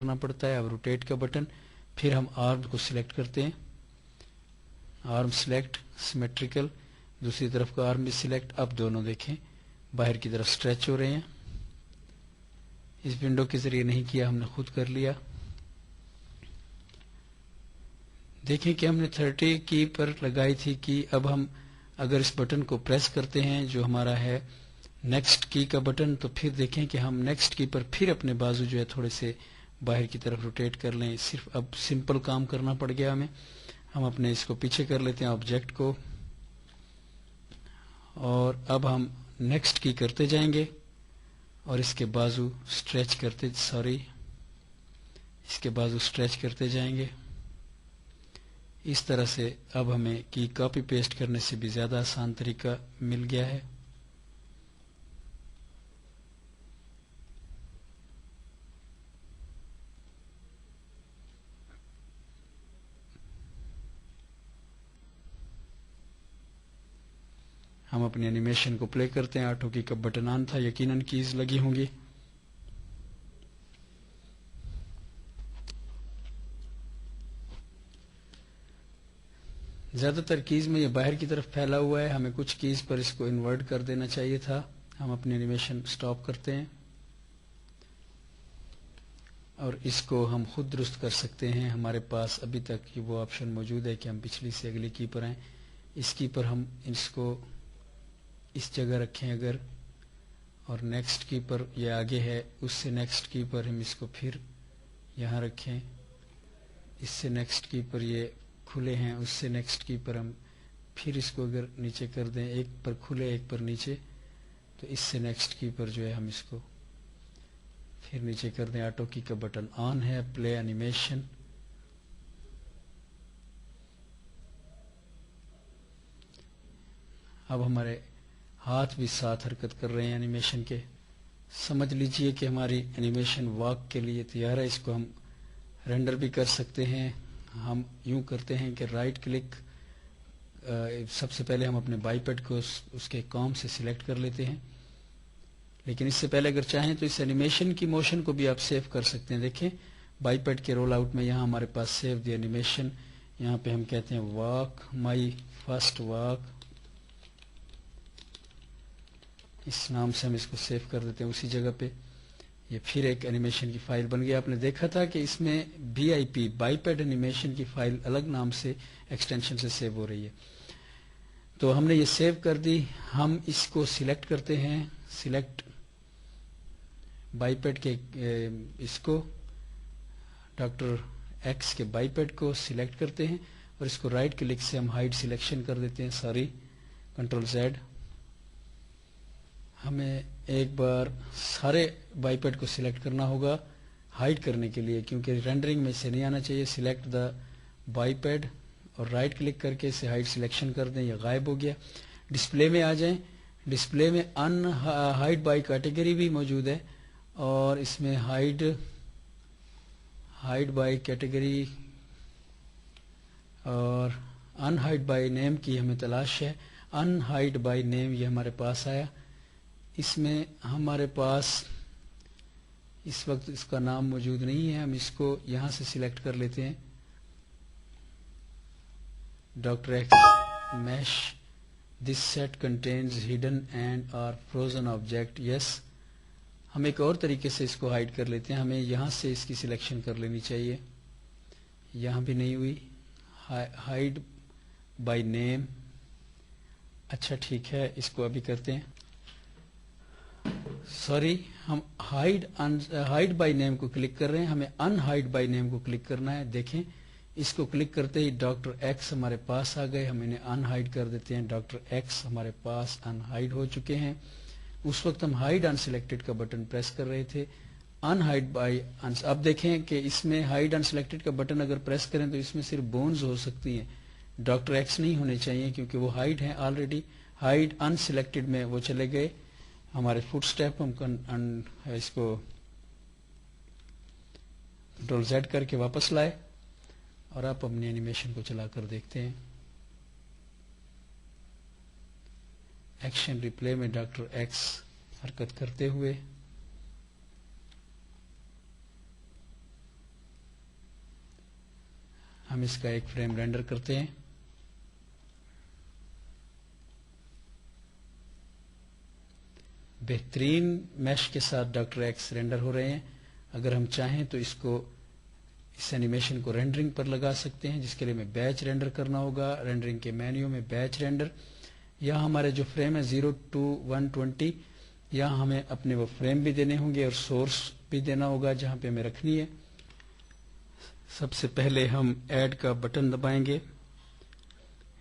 करना पड़ता है। अब रोटेट का बटन, फिर हम आर्म को सिलेक्ट करते हैं, आर्म सिलेक्ट, सिमेट्रिकल, दूसरी तरफ का आर्म भी सिलेक्ट। अब दोनों देखें बाहर की तरफ स्ट्रेच हो रहे हैं। इस विंडो के जरिए नहीं किया, हमने खुद कर लिया। देखें कि हमने 30 की पर लगाई थी कि अब हम अगर इस बटन को प्रेस करते हैं जो हमारा है नेक्स्ट की का बटन, तो फिर देखें कि हम नेक्स्ट की पर फिर अपने बाजू जो है थोड़े से बाहर की तरफ रोटेट कर लें। सिर्फ अब सिंपल काम करना पड़ गया हमें। हम अपने इसको पीछे कर लेते हैं ऑब्जेक्ट को, और अब हम नेक्स्ट की करते जाएंगे और इसके बाजू स्ट्रेच करते, इसके बाजू स्ट्रेच करते जाएंगे। इस तरह से अब हमें की कॉपी पेस्ट करने से भी ज्यादा आसान तरीका मिल गया है। हम अपनी एनिमेशन को प्ले करते हैं। ऑटो की का बटन ऑन था, यकीनन कीज लगी होंगी। ज्यादातर कीज में ये बाहर की तरफ फैला हुआ है, हमें कुछ कीज पर इसको इन्वर्ट कर देना चाहिए था। हम अपनी एनिमेशन स्टॉप करते हैं और इसको हम खुद दुरुस्त कर सकते हैं। हमारे पास अभी तक वो ऑप्शन मौजूद है कि हम पिछली से अगली की पर आए। इस की पर हम इसको इस जगह रखें अगर, और नेक्स्ट की पर ये आगे है, उससे नेक्स्ट की पर हम इसको फिर यहाँ रखें। इससे नेक्स्ट की पर ये खुले हैं, उससे नेक्स्ट की पर हम फिर इसको अगर नीचे कर दें, एक पर खुले एक पर नीचे, तो इससे नेक्स्ट की पर जो है हम इसको फिर नीचे कर दें। ऑटो की का बटन ऑन है, प्ले एनिमेशन। अब हमारे हाथ भी साथ हरकत कर रहे हैं एनिमेशन के। समझ लीजिए कि हमारी एनिमेशन वॉक के लिए तैयार है। इसको हम रेंडर भी कर सकते हैं। हम यूं करते हैं कि राइट क्लिक, सबसे पहले हम अपने बाईपैड को उसके कॉम से सिलेक्ट कर लेते हैं, लेकिन इससे पहले अगर चाहें तो इस एनिमेशन की मोशन को भी आप सेव कर सकते हैं। देखें बाईपैड के रोल आउट में यहाँ हमारे पास सेव द एनिमेशन, यहाँ पे हम कहते हैं वॉक, माई फर्स्ट वॉक, इस नाम से हम इसको सेव कर देते हैं उसी जगह पे। ये फिर एक एनिमेशन की फाइल बन गया। आपने देखा था कि इसमें BIP बाईपैड एनिमेशन की फाइल अलग नाम से एक्सटेंशन से सेव हो रही है। तो हमने ये सेव कर दी। हम इसको सिलेक्ट करते हैं, सिलेक्ट बाईपैड के इसको डॉक्टर X के बाईपैड को सिलेक्ट करते हैं और इसको राइट क्लिक से हम हाइड सिलेक्शन कर देते हैं, कंट्रोल Z। हमें एक बार सारे बाईपैड को सिलेक्ट करना होगा हाइड करने के लिए, क्योंकि रेंडरिंग में से नहीं आना चाहिए। सिलेक्ट द बाईपैड और राइट क्लिक करके इसे हाइड सिलेक्शन कर दें, ये गायब हो गया। डिस्प्ले में आ जाएं। डिस्प्ले में हाइड बाय कैटेगरी भी मौजूद है और इसमें हाइड बाय कैटेगरी और अनहाइड बाय नेम की हमें तलाश है। अनहाइड बाय नेम ये हमारे पास आया। इसमें हमारे पास इस वक्त इसका नाम मौजूद नहीं है। हम इसको यहां से सिलेक्ट कर लेते हैं, doctor X mesh, this set contains hidden and are frozen object, yes. हम एक और तरीके से इसको हाइड कर लेते हैं। हमें यहां से इसकी सिलेक्शन कर लेनी चाहिए, यहां भी नहीं हुई। हाइड बाय नेम, अच्छा ठीक है, इसको अभी करते हैं। सॉरी, हम हाइड बाय नेम को क्लिक कर रहे हैं, हमें अनहाइड बाय नेम को क्लिक करना है। देखें इसको क्लिक करते ही डॉक्टर X हमारे पास आ गए। हम इन्हें अनहाइड कर देते हैं। डॉक्टर X हमारे पास अनहाइड हो चुके हैं। उस वक्त हम हाइड अनसिलेक्टेड का बटन प्रेस कर रहे थे। अनहाइड बाय, अब देखें कि इसमें हाइड अनसिलेक्टेड का बटन अगर प्रेस करें तो इसमें सिर्फ बोन्स हो सकती हैं, डॉक्टर X नहीं होने चाहिए क्योंकि वो हाइड है ऑलरेडी। हाइड अनसिलेक्टेड में वो चले गए। हमारे फुट स्टेप हम इसको कंट्रोल Z करके वापस लाए और आप अपनी एनिमेशन को चलाकर देखते हैं। एक्शन रिप्ले में डॉक्टर X हरकत करते हुए ہم اس کا ایک فریم رینڈر کرتے ہیں. بہترین میش کے ساتھ ڈاکٹر ایکس رینڈر ہو رہے ہیں. اگر ہم چاہیں تو اس اینیمیشن کو رینڈرنگ پر لگا سکتے ہیں، جس کے لیے ہمیں بیچ رینڈر کرنا ہوگا. رینڈرنگ کے مینیو میں بیچ رینڈر، یا ہمارے جو فریم ہے 0 to 120، یا ہمیں اپنے وہ فریم بھی دینے ہوں گے اور سورس بھی دینا ہوگا جہاں پہ ہمیں رکھنی ہے. سب سے پہلے ہم ایڈ کا بٹن دبائیں گے.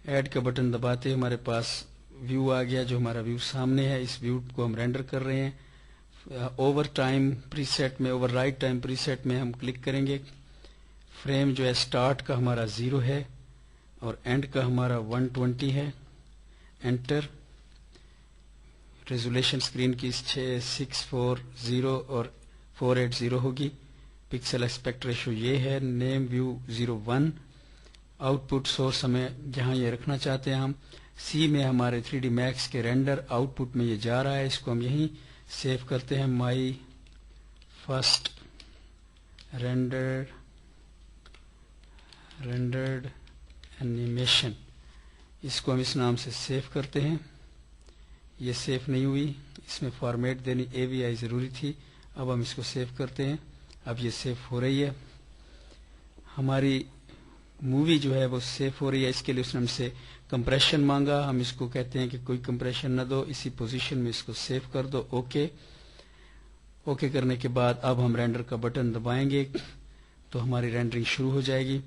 ایڈ کا بٹن دباتے ہمارے پاس ویو آ گیا، جو ہمارا ویو سامنے ہے. اس ویو کو ہم رینڈر کر رہے ہیں. اوور ٹائم پری سیٹ میں، اوور رائٹ ٹائم پری سیٹ میں ہم کلک کریں گے. فریم جو ہے سٹارٹ کا ہمارا 0 ہے اور اینڈ کا ہمارا 120 ہے. انٹر. ریزولیشن اسکرین کی 640 اور 480 ہوگی. پکسل اسپیکٹ ریشو یہ ہے. نیم ویو 01. آؤٹ پٹ سورس ہمیں جہاں یہ رکھنا چاہتے ہیں ہم سی میں ہمارے 3D Max کے رینڈر آؤٹ پٹ میں یہ جا رہا ہے. اس کو ہم یہیں سیو کرتے ہیں. مائی فرسٹ رینڈرڈ اینیمیشن، اس کو ہم اس نام سے سیو کرتے ہیں. یہ سیو نہیں ہوئی، اس میں فارمیٹ دینی AVI ضروری تھی. اب ہم اس کو سیو کرتے ہیں. اب یہ سیو ہو رہی ہے. ہماری مووی جو ہے وہ سیو ہو رہی ہے. اس کے لیے اس نے ہم سے کمپریشن مانگا. ہم اس کو کہتے ہیں کہ کوئی کمپریشن نہ دو، اسی پوزیشن میں اس کو سیو کر دو. اوکے کرنے کے بعد اب ہم رینڈر کا بٹن دبائیں گے تو ہماری رینڈرنگ شروع ہو جائے گی.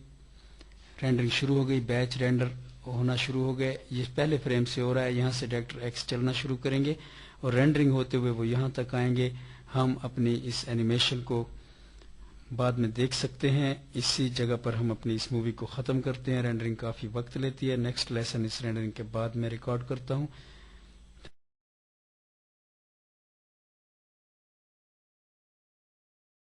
رینڈرنگ شروع ہو گئی. بیچ رینڈر ہونا شروع ہو گئے. یہ پہلے فریم سے ہو رہا ہے. یہاں سے ڈاکٹر ایکس چلنا شروع کریں گے اور رینڈرنگ ہوتے ہوئے وہ یہاں تک آئیں گے. ہم اپنی اس اینیمیشن کو بعد میں دیکھ سکتے ہیں. اسی جگہ پر ہم اپنی اس مووی کو ختم کرتے ہیں. رینڈرنگ کافی وقت لیتی ہے. نیکسٹ لیسن اس رینڈرنگ کے بعد میں ریکارڈ کرتا ہوں.